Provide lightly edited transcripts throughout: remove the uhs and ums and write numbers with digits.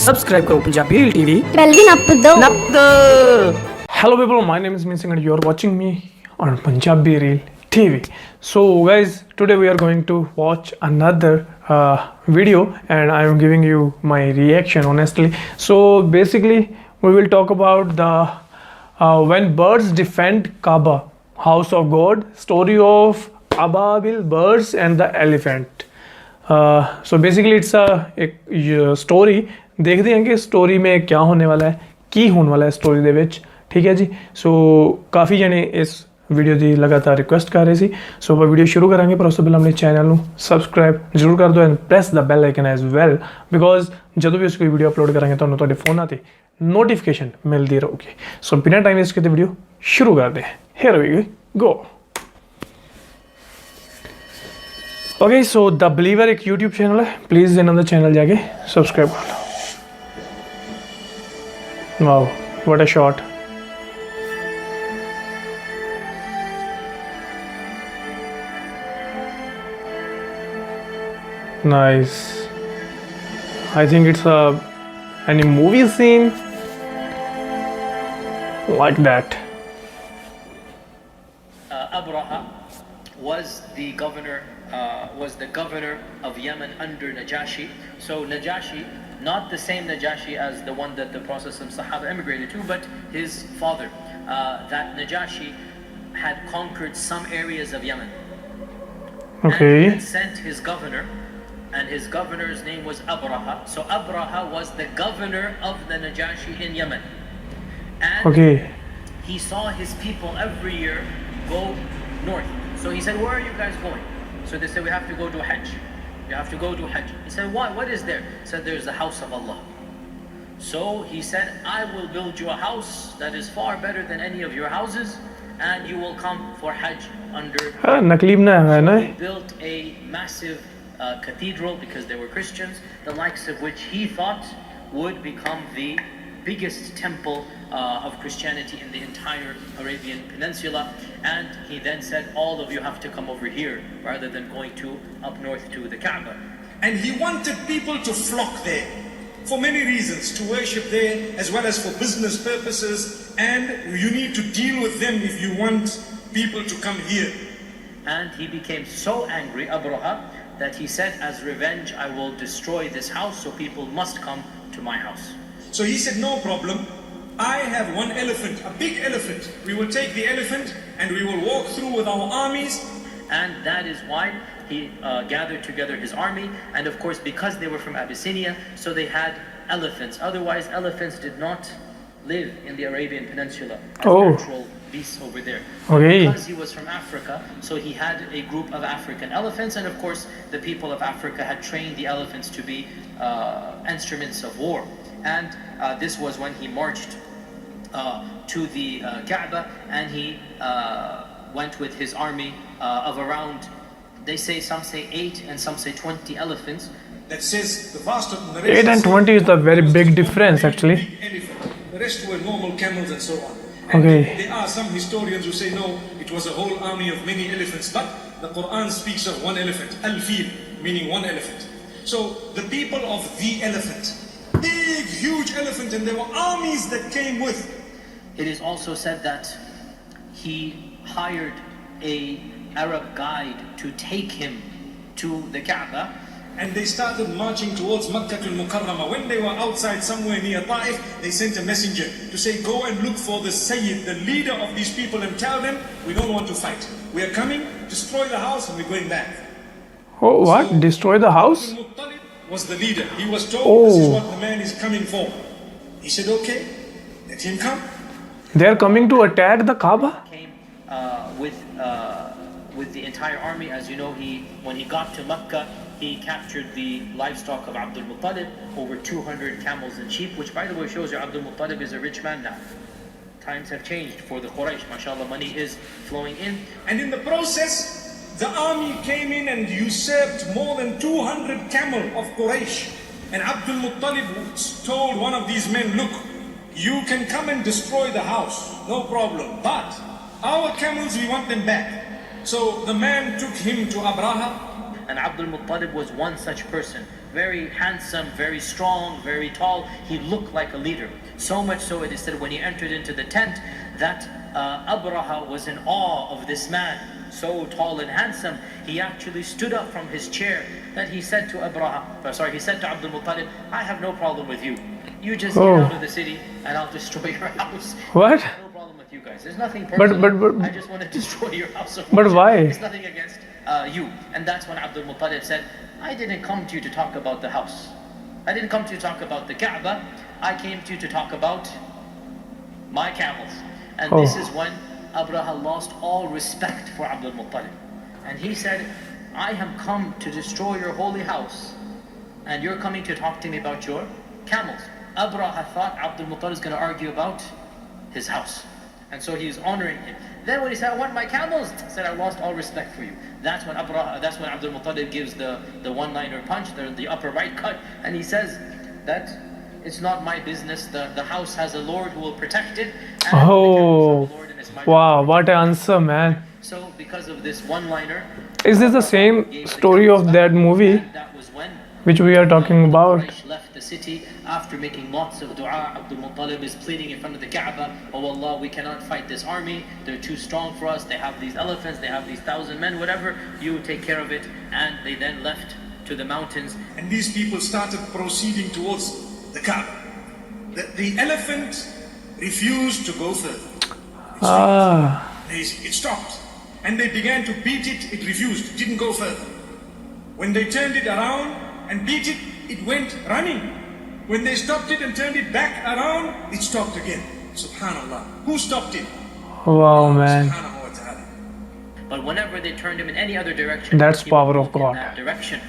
Subscribe करो Punjabi TV bell भी नप दो Hello people, my name is Minsing and you are watching me on Punjabi Reel TV. So guys, today we are going to watch another video and I am giving you my reaction honestly. So basically we will talk about the when birds defend KAABA, house of God, story of Ababil birds and the elephant. So basically it's एक story देखते हैं कि story में क्या होने वाला है की होने वाला है स्टोरी ਦੇ ਵਿੱਚ ठीक है जी सो काफ़ी जने इस वीडियो की लगातार रिक्वेस्ट कर रहे सी सो ਆਪਾਂ ਵੀਡੀਓ ਸ਼ੁਰੂ ਕਰਾਂਗੇ ਪਰ ਉਸ ਤੋਂ ਪਹਿਲਾਂ ਆਪਣੇ ਚੈਨਲ ਨੂੰ ਸਬਸਕ੍ਰਾਈਬ ਜ਼ਰੂਰ ਕਰ ਦਿਓ and press the bell icon as well because ਜਦੋਂ ਵੀ ਅਸੀਂ ਕੋਈ ਵੀਡੀਓ ਅਪਲੋਡ ਕਰਾਂਗੇ ਤੁਹਾਨੂੰ ਤੁਹਾਡੇ ਫੋਨਾਂ ਤੇ ਨੋਟੀਫਿਕੇਸ਼ਨ ਮਿਲਦੀ ਰਹੂਗੀ ਸੋ ਬਿਨਾਂ ਟਾਈਮ ਵੇਸਟ ਕੀਤੇ ਵੀਡੀਓ ਸ਼ੁਰੂ ਕਰਦੇ ਹਾਂ here we go okay so the believer एक यूट्यूब चैनल है प्लीज़ इन्होंने चैनल जाके सब्सक्राइब कर लो wow what a shot nice I think it's any movie scene like that Abraha was the governor of Yemen under Najashi. So Najashi, not the same Najashi as the one that the Prophet and Sahaba emigrated to, but his father. That Najashi had conquered some areas of Yemen. Okay. And he had sent his governor, and his governor's name was Abraha. So Abraha was the governor of the Najashi in Yemen. And okay. He saw his people every year go north. So he said, where are you guys going? So they said, we have to go to Hajj. You have to go to Hajj. He said, why? What is there? He said, there's the house of Allah. So he said, I will build you a house that is far better than any of your houses, and you will come for Hajj under. So he built a massive cathedral because they were Christians, the likes of which he thought would become the biggest temple of Christianity in the entire Arabian Peninsula. And he then said, all of you have to come over here rather than going to up north to the KAABA. And he wanted people to flock there for many reasons, to worship there as well as for business purposes, and you need to deal with them if you want people to come here. And he became so angry, Abraha, that he said, as revenge I will destroy this house, so people must come to my house. So he said, no problem, I have one elephant, a big elephant. We will take the elephant and we will walk through with our armies. And that is why he gathered together his army. And of course, because they were from Abyssinia, so they had elephants. Otherwise, elephants did not live in the Arabian Peninsula as natural beasts over there. Okay. Because he was from Africa, so he had a group of African elephants. And of course, the people of Africa had trained the elephants to be instruments of war. And this was when he marched to the KAABA, and he went with his army of around, they say, some say 8 and some say 20 elephants. That says the vast of the 8 and 20 is the very big difference actually. The rest were normal camels and so on. And Okay. There are some historians who say no, it was a whole army of many elephants, but the Quran speaks of one elephant, al-fil, meaning one elephant. So the people of the elephant, big, huge elephant, and there were armies that came with. It is also said that he hired a Arab guide to take him to the KAABA. And they started marching towards Mecca al-Mukarramah. When they were outside somewhere near Ta'if, they sent a messenger to say, go and look for the Sayyid, the leader of these people, and tell them, we don't want to fight. We are coming, destroy the house, and we're going back. Oh, what? So, destroy the house? Was the leader. He was told this is what the man is coming for. He said, okay, let him come. They are coming to attack the KAABA? Came with the entire army. As you know, when he got to Mecca, he captured the livestock of Abdul Muttalib, over 200 camels and sheep, which by the way shows you Abdul Muttalib is a rich man now. Times have changed for the Quraysh. MashaAllah, money is flowing in. And in the process, the army came in and usurped more than 200 camel of Quraysh. And Abdul Muttalib told one of these men, look, you can come and destroy the house, no problem. But our camels, we want them back. So the man took him to Abraha. And Abdul Muttalib was one such person very handsome, very strong, very tall. He looked like a leader. So much so it is said when he entered into the tent that Abraha was in awe of this man, so tall and handsome. He actually stood up from his chair. That he said to he said to Abdul Muttalib, I have no problem with you. You just get out of the city and I'll destroy your house. What? No problem with you guys. There's nothing personal. I just want to destroy your house. But why? It's nothing against you. And that's when Abdul Muttalib said, I didn't come to you to talk about the house. I didn't come to you to talk about the Kaaba. I came to you to talk about my camels. And this is when Abraha lost all respect for Abdul Muttalib. And he said, I have come to destroy your holy house, and you're coming to talk to me about your camels. Abraha thought Abdul Muttalib is going to argue about his house. And so he's honoring him. Then when he said, I want my camels, he said, I lost all respect for you. That's when Abdul Muttalib gives the one-liner punch, the upper right cut, and he says that it's not my business. The house has a Lord who will protect it. And Wow, what an answer, man. So because of this one-liner, is this the same story of that movie that was when which we are talking about? Quraysh left the city after making lots of dua. Abdul Muttalib is pleading in front of the Kaaba, oh Allah, we cannot fight this army. They're too strong for us. They have these elephants. They have these 1,000 men, whatever. You take care of it. And they then left to the mountains. And these people started proceeding towards the Kaaba. The elephant refused to go further. It stopped. And they began to beat it. It refused. It didn't go further. When they turned it around and beat it, it went running. When they stopped it and turned it back around, it stopped again. Subhanallah. Who stopped it? Wow, man. Subhanahu wa ta'ala. But whenever they turned him in any other direction, that's he power would of walk in God. that direction.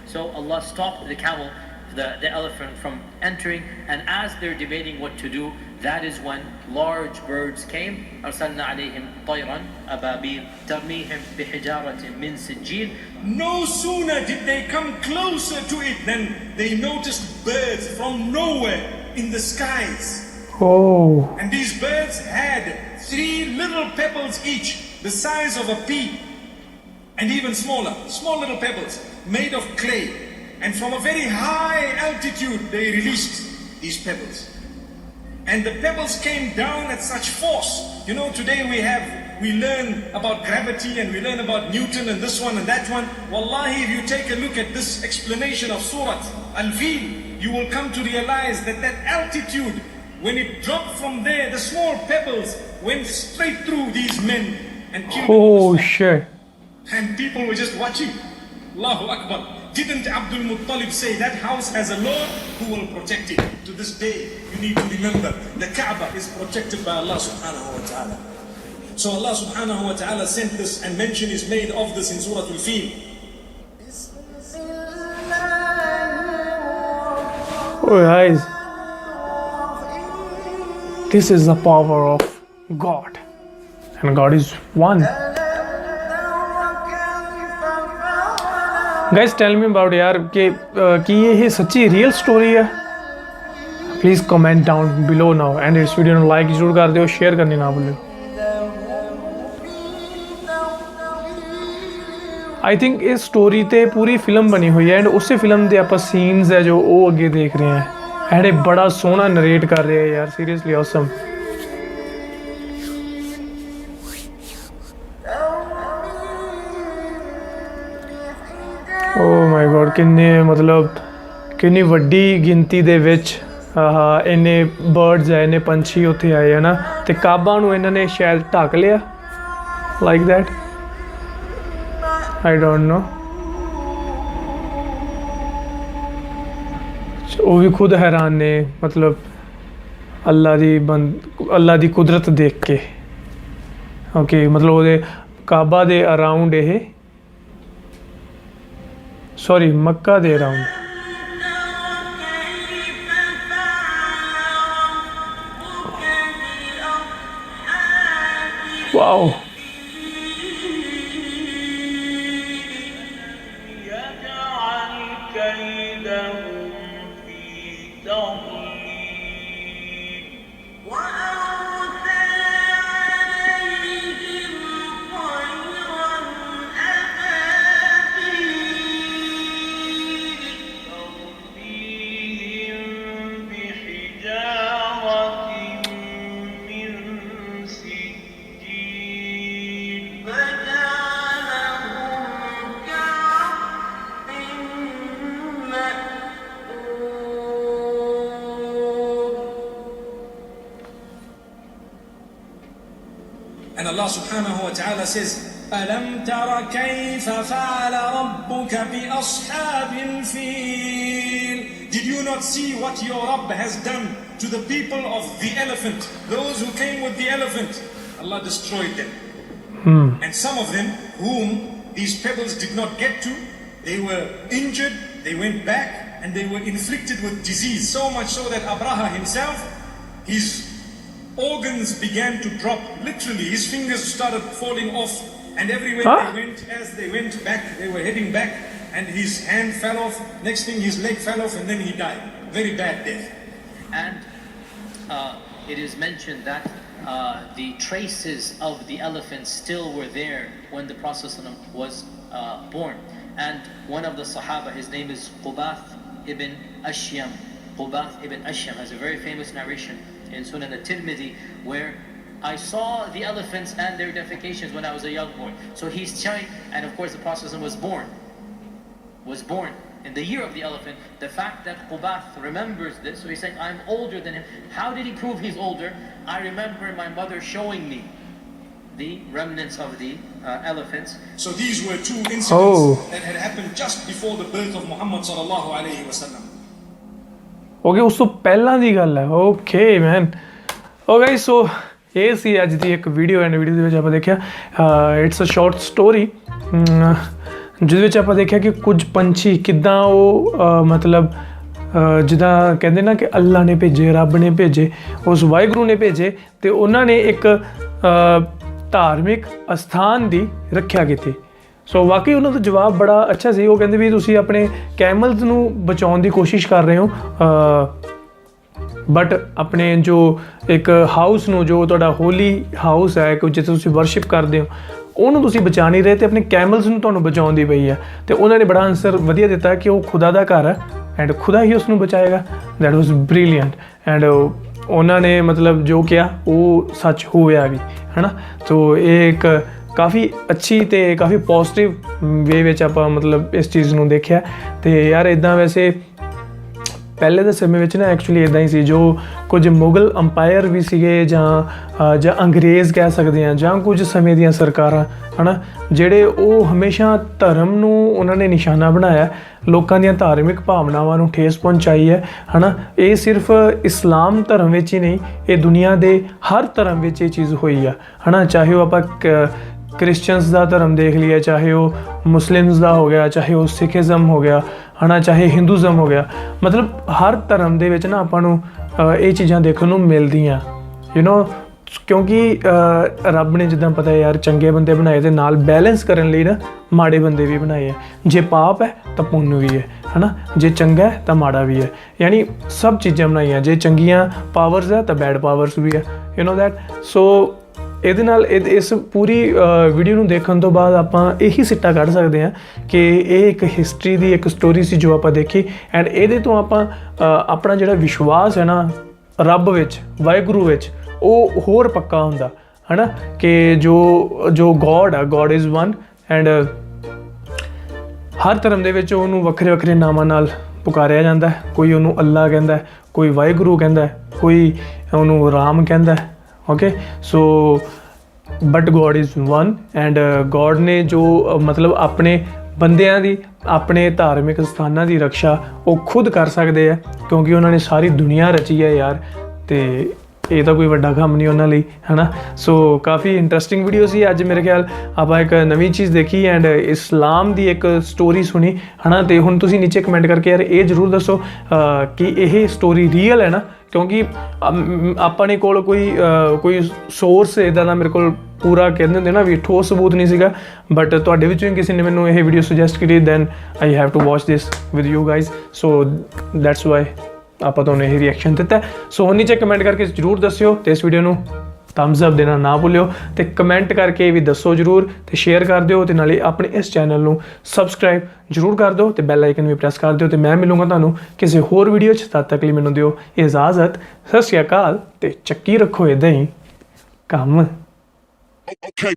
So Allah stopped the camel, the elephant from entering, and as they're debating what to do, that is when large birds came. أرسلنا عليهم طيرا أبابيل ترميهم بحجارة من سجيل. No sooner did they come closer to it than they noticed birds from nowhere in the skies. Oh. And these birds had 3 little pebbles each, the size of a pea, and even smaller, small little pebbles made of clay. And from a very high altitude, they released these pebbles. And the pebbles came down at such force. You know, today we learn about gravity and we learn about Newton and this one and that one. Wallahi, if you take a look at this explanation of Surah Al-Fil, you will come to realize that altitude, when it dropped from there, the small pebbles went straight through these men and killed them. Oh, shit. And people were just watching. Allahu Akbar. Didn't Abdul Muttalib say that house has a Lord who will protect it? To this day, you need to remember, the Kaaba is protected by Allah subhanahu wa ta'ala. So Allah subhanahu wa ta'ala sent this, and mention is made of this in Surah Al-Fil. Oh, guys. This is the power of God. And God is one. Guys, tell me about यार कि ये सच्ची real story है. Please comment down below now and इस video को like जरूर कर दियो, शेयर करनी ना भूलियो. आई थिंक इस स्टोरी ते पूरी फिल्म बनी हुई है एंड उस फिल्म दे ਆਪਾਂ सीन्स है जो वो अगे देख रहे हैं एंड ये बड़ा सोहना नरेट कर रहे हैं यार. Seriously awesome. Oh my God ਕਿੰਨੇ ਮਤਲਬ ਕਿੰਨੀ ਵੱਡੀ ਗਿਣਤੀ ਦੇ ਵਿੱਚ ਇੰਨੇ ਬਰਡਸ ਆਏ ਨੇ, ਪੰਛੀ ਉੱਥੇ ਆਏ ਹੈ ਨਾ, ਤੇ ਕਾਬਾ ਨੂੰ ਇਹਨਾਂ ਨੇ ਸ਼ਾਇਦ ਢੱਕ ਲਿਆ like that. I don't know. ਉਹ ਵੀ ਖੁਦ ਹੈਰਾਨ ਨੇ ਮਤਲਬ ਅੱਲਾ ਦੀ ਕੁਦਰਤ ਦੇਖ ਕੇ. ਓਕੇ, ਮਤਲਬ ਉਹਦੇ ਕਾਬਾ ਦੇ ਅਰਾਊਂਡ ਇਹ sorry Mecca they around. Wow. And Allah subhanahu wa ta'ala says, أَلَمْ تَرَ كَيْفَ فَعَلَ رَبُّكَ بِأَصْحَابِ الْفِيلِ. Did you not see what your Rabb has done to the people of the elephant? Those who came with the elephant, Allah destroyed them. And some of them whom these pebbles did not get to, they were injured, they went back, and they were inflicted with disease. So much so that Abraha himself, his organs began to drop. Literally, his fingers started falling off. And everywhere they went, as they went back, they were heading back, and his hand fell off. Next thing, his leg fell off, and then he died. Very bad death. And it is mentioned that the traces of the elephants still were there when the Prophet was born. And one of the Sahaba, his name is Qubath ibn Ashyam. Qubath ibn Ashyam has a very famous narration in Sunan al-Tirmidhi where I saw the elephants and their defecations when I was a young boy. So he's showing, and of course the Prophet was born in the year of the elephant. The fact that Qubath remembers this, so he's saying, I'm older than him. How did he prove he's older? I remember my mother showing me the remnants of the elephants. So these were two incidents that had happened just before the birth of Muhammad sallallahu alayhi wa sallam. Okay, ਉਸ ਤੋਂ ਪਹਿਲਾਂ ਦੀ ਗੱਲ ਹੈ। Okay ਮੈਨ। Okay, ਸੋ ਇਹ ਸੀ ਅੱਜ ਦੀ ਇੱਕ video, and video ਦੇ ਵਿੱਚ ਆਪਾਂ ਦੇਖਿਆ ਇਟਸ ਅ ਸ਼ਾਰਟ ਸਟੋਰੀ ਜਿਹਦੇ ਵਿੱਚ ਆਪਾਂ ਦੇਖਿਆ ਕਿ ਕੁਝ ਪੰਛੀ ਕਿੱਦਾਂ ਉਹ ਮਤਲਬ ਜਿੱਦਾਂ ਕਹਿੰਦੇ ਨਾ ਕਿ ਅੱਲਾ ਨੇ ਭੇਜੇ, ਰੱਬ ਨੇ ਭੇਜੇ, ਉਸ ਵਾਹਿਗੁਰੂ ਨੇ ਭੇਜੇ ਅਤੇ ਉਹਨਾਂ ਨੇ ਇੱਕ ਧਾਰਮਿਕ ਅਸਥਾਨ ਦੀ ਰੱਖਿਆ ਕੀਤੀ। ਸੋ ਵਾਕਈ ਉਹਨਾਂ ਦਾ ਜਵਾਬ ਬੜਾ ਅੱਛਾ ਸੀ। ਉਹ ਕਹਿੰਦੇ ਵੀ ਤੁਸੀਂ ਆਪਣੇ ਕੈਮਲਸ ਨੂੰ ਬਚਾਉਣ ਦੀ ਕੋਸ਼ਿਸ਼ ਕਰ ਰਹੇ ਹੋ, ਬਟ ਆਪਣੇ ਜੋ ਇੱਕ ਹਾਊਸ ਨੂੰ, ਜੋ ਤੁਹਾਡਾ ਹੋਲੀ ਹਾਊਸ ਹੈ ਕਿ ਜਿੱਥੇ ਤੁਸੀਂ ਵਰਸ਼ਿਪ ਕਰਦੇ ਹੋ, ਉਹਨੂੰ ਤੁਸੀਂ ਬਚਾ ਨਹੀਂ ਰਹੇ ਅਤੇ ਆਪਣੇ ਕੈਮਲਸ ਨੂੰ ਤੁਹਾਨੂੰ ਬਚਾਉਣ ਦੀ ਪਈ ਹੈ। ਅਤੇ ਉਹਨਾਂ ਨੇ ਬੜਾ ਆਨਸਰ ਵਧੀਆ ਦਿੱਤਾ ਕਿ ਉਹ ਖੁਦਾ ਦਾ ਘਰ ਹੈ ਐਂਡ ਖੁਦਾ ਹੀ ਉਸ ਨੂੰ ਬਚਾਏਗਾ। That was brilliant. ਐਂਡ ਉਹਨਾਂ ਨੇ ਮਤਲਬ ਜੋ ਕਿਹਾ ਉਹ ਸੱਚ ਹੋਇਆ ਵੀ, ਹੈ ਨਾ। ਸੋ ਇਹ ਇੱਕ ਕਾਫੀ ਅੱਛੀ ਅਤੇ ਕਾਫੀ ਪੋਜ਼ੀਟਿਵ ਵੇ ਵਿੱਚ ਆਪਾਂ ਮਤਲਬ ਇਸ ਚੀਜ਼ ਨੂੰ ਦੇਖਿਆ। ਅਤੇ ਯਾਰ ਇੱਦਾਂ ਵੈਸੇ ਪਹਿਲੇ ਦੇ ਸਮੇਂ ਵਿੱਚ ਨਾ ਐਕਚੁਅਲੀ ਇੱਦਾਂ ਹੀ ਸੀ, ਜੋ ਕੁਝ ਮੁਗਲ ਅੰਪਾਇਰ ਵੀ ਸੀਗੇ ਜਾਂ ਅੰਗਰੇਜ਼ ਕਹਿ ਸਕਦੇ ਹਾਂ, ਜਾਂ ਕੁਝ ਸਮੇਂ ਦੀਆਂ ਸਰਕਾਰਾਂ, ਹੈ ਨਾ, ਜਿਹੜੇ ਉਹ ਹਮੇਸ਼ਾ ਧਰਮ ਨੂੰ ਉਹਨਾਂ ਨੇ ਨਿਸ਼ਾਨਾ ਬਣਾਇਆ, ਲੋਕਾਂ ਦੀਆਂ ਧਾਰਮਿਕ ਭਾਵਨਾਵਾਂ ਨੂੰ ਠੇਸ ਪਹੁੰਚਾਈ ਹੈ ਨਾ। ਇਹ ਸਿਰਫ ਇਸਲਾਮ ਧਰਮ ਵਿੱਚ ਹੀ ਨਹੀਂ, ਇਹ ਦੁਨੀਆ ਦੇ ਹਰ ਧਰਮ ਵਿੱਚ ਇਹ ਚੀਜ਼ ਹੋਈ ਆ, ਹੈ ਨਾ। ਚਾਹੇ ਉਹ ਆਪਾਂ ਕ੍ਰਿਸਚਨਸ ਦਾ ਧਰਮ ਦੇਖ ਲਈਏ, ਚਾਹੇ ਉਹ ਮੁਸਲਿਮਸ ਦਾ ਹੋ ਗਿਆ, ਚਾਹੇ ਉਹ ਸਿੱਖਿਜ਼ਮ ਹੋ ਗਿਆ, ਹੈ ਨਾ, ਚਾਹੇ ਹਿੰਦੂਜ਼ਮ ਹੋ ਗਿਆ। ਮਤਲਬ ਹਰ ਧਰਮ ਦੇ ਵਿੱਚ ਨਾ ਆਪਾਂ ਨੂੰ ਇਹ ਚੀਜ਼ਾਂ ਦੇਖਣ ਨੂੰ ਮਿਲਦੀਆਂ, ਕਿਉਂਕਿ ਰੱਬ ਨੇ ਜਿੱਦਾਂ ਪਤਾ ਯਾਰ ਚੰਗੇ ਬੰਦੇ ਬਣਾਏ ਅਤੇ ਨਾਲ ਬੈਲੈਂਸ ਕਰਨ ਲਈ ਨਾ ਮਾੜੇ ਬੰਦੇ ਵੀ ਬਣਾਏ ਆ। ਜੇ ਪਾਪ ਹੈ ਤਾਂ ਪੁੰਨ ਵੀ ਹੈ ਨਾ, ਜੇ ਚੰਗਾ ਹੈ ਤਾਂ ਮਾੜਾ ਵੀ ਹੈ, ਯਾਨੀ ਸਭ ਚੀਜ਼ਾਂ ਬਣਾਈਆਂ। ਜੇ ਚੰਗੀਆਂ ਪਾਵਰਸ ਹੈ ਤਾਂ ਬੈਡ ਪਾਵਰਸ ਵੀ ਹੈ, ਦੈਟ। ਸੋ ਇਹਦੇ ਨਾਲ ਇਸ ਪੂਰੀ ਵੀਡੀਓ ਨੂੰ ਦੇਖਣ ਤੋਂ ਬਾਅਦ ਆਪਾਂ ਇਹੀ ਸਿੱਟਾ ਕੱਢ ਸਕਦੇ ਹਾਂ ਕਿ ਇਹ ਇੱਕ ਹਿਸਟਰੀ ਦੀ ਇੱਕ ਸਟੋਰੀ ਸੀ ਜੋ ਆਪਾਂ ਦੇਖੀ, ਐਂਡ ਇਹਦੇ ਤੋਂ ਆਪਾਂ ਆਪਣਾ ਜਿਹੜਾ ਵਿਸ਼ਵਾਸ ਹੈ ਨਾ ਰੱਬ ਵਿੱਚ, ਵਾਹਿਗੁਰੂ ਵਿੱਚ, ਉਹ ਹੋਰ ਪੱਕਾ ਹੁੰਦਾ, ਹੈ ਨਾ, ਕਿ ਜੋ ਗੋਡ ਆ, ਗੋਡ ਇਜ਼ ਵਨ, ਐਂਡ ਹਰ ਧਰਮ ਦੇ ਵਿੱਚ ਉਹਨੂੰ ਵੱਖਰੇ ਵੱਖਰੇ ਨਾਮਾਂ ਨਾਲ ਪੁਕਾਰਿਆ ਜਾਂਦਾ। ਕੋਈ ਉਹਨੂੰ ਅੱਲਾ ਕਹਿੰਦਾ, ਕੋਈ ਵਾਹਿਗੁਰੂ ਕਹਿੰਦਾ, ਕੋਈ ਉਹਨੂੰ ਰਾਮ ਕਹਿੰਦਾ। Okay, so but God is one, and God ਨੇ ਜੋ ਮਤਲਬ ਆਪਣੇ ਬੰਦਿਆਂ ਦੀ, ਆਪਣੇ ਧਾਰਮਿਕ ਸਥਾਨਾਂ ਦੀ ਰਕਸ਼ਾ ਉਹ ਖੁਦ ਕਰ ਸਕਦੇ ਆ, ਕਿਉਂਕਿ ਉਹਨਾਂ ਨੇ ਸਾਰੀ ਦੁਨੀਆ ਰਚੀ ਹੈ ਯਾਰ, ਅਤੇ ਇਹ ਤਾਂ ਕੋਈ ਵੱਡਾ ਕੰਮ ਨਹੀਂ ਉਹਨਾਂ ਲਈ, ਹੈ ਨਾ। ਸੋ ਕਾਫੀ ਇੰਟਰਸਟਿੰਗ ਵੀਡੀਓ ਸੀ ਅੱਜ। ਮੇਰੇ ਖਿਆਲ ਆਪਾਂ ਇੱਕ ਨਵੀਂ ਚੀਜ਼ ਦੇਖੀ ਐਂਡ ਇਸਲਾਮ ਦੀ ਇੱਕ ਸਟੋਰੀ ਸੁਣੀ, ਹੈ ਨਾ। ਅਤੇ ਹੁਣ ਤੁਸੀਂ ਨੀਚੇ ਕਮੈਂਟ ਕਰਕੇ ਯਾਰ ਇਹ ਜ਼ਰੂਰ ਦੱਸੋ ਕਿ ਇਹ ਸਟੋਰੀ ਰੀਅਲ ਹੈ ਨਾ, ਕਿਉਂਕਿ ਆਪਣੇ ਕੋਲ ਕੋਈ ਸੋਰਸ ਇੱਦਾਂ ਦਾ ਮੇਰੇ ਕੋਲ ਪੂਰਾ ਕਹਿੰਦੇ ਹੁੰਦੇ ਨਾ ਵੀ ਠੋਸ ਸਬੂਤ ਨਹੀਂ ਸੀਗਾ, ਬਟ ਤੁਹਾਡੇ ਵਿੱਚੋਂ ਹੀ ਕਿਸੇ ਨੇ ਮੈਨੂੰ ਇਹ ਵੀਡੀਓ ਸੁਜੈਸਟ ਕੀਤੀ, then I have to watch this with you guys. So that's why ਆਪਾਂ ਤੁਹਾਨੂੰ ਇਹ ਰਿਐਕਸ਼ਨ ਦਿੱਤਾ। ਸੋ ਹੁਣ ਨੀਚੇ ਕਮੈਂਟ ਕਰਕੇ ਜ਼ਰੂਰ ਦੱਸਿਓ, ਅਤੇ ਇਸ ਵੀਡੀਓ ਨੂੰ ਥੰਬਸ ਅਪ ਦੇਣਾ ਨਾ ਭੁੱਲਿਓ, ਅਤੇ ਕਮੈਂਟ ਕਰਕੇ ਵੀ ਦੱਸੋ ਜ਼ਰੂਰ, ਅਤੇ ਸ਼ੇਅਰ ਕਰ ਦਿਓ, ਅਤੇ ਨਾਲੇ ਆਪਣੇ ਇਸ ਚੈਨਲ ਨੂੰ ਸਬਸਕ੍ਰਾਈਬ ਜ਼ਰੂਰ ਕਰ ਦਿਓ, ਅਤੇ ਬੈਲ ਆਈਕਨ ਵੀ ਪ੍ਰੈਸ ਕਰ ਦਿਓ। ਅਤੇ ਮੈਂ ਮਿਲੂੰਗਾ ਤੁਹਾਨੂੰ ਕਿਸੇ ਹੋਰ ਵੀਡੀਓ 'ਚ, ਤਦ ਤੱਕ ਲਈ ਮੈਨੂੰ ਦਿਓ ਇਜਾਜ਼ਤ। ਸਤਿ ਸ਼੍ਰੀ ਅਕਾਲ, ਅਤੇ ਚੱਕੀ ਰੱਖੋ ਇੱਦਾਂ ਹੀ ਕੰਮ। Okay.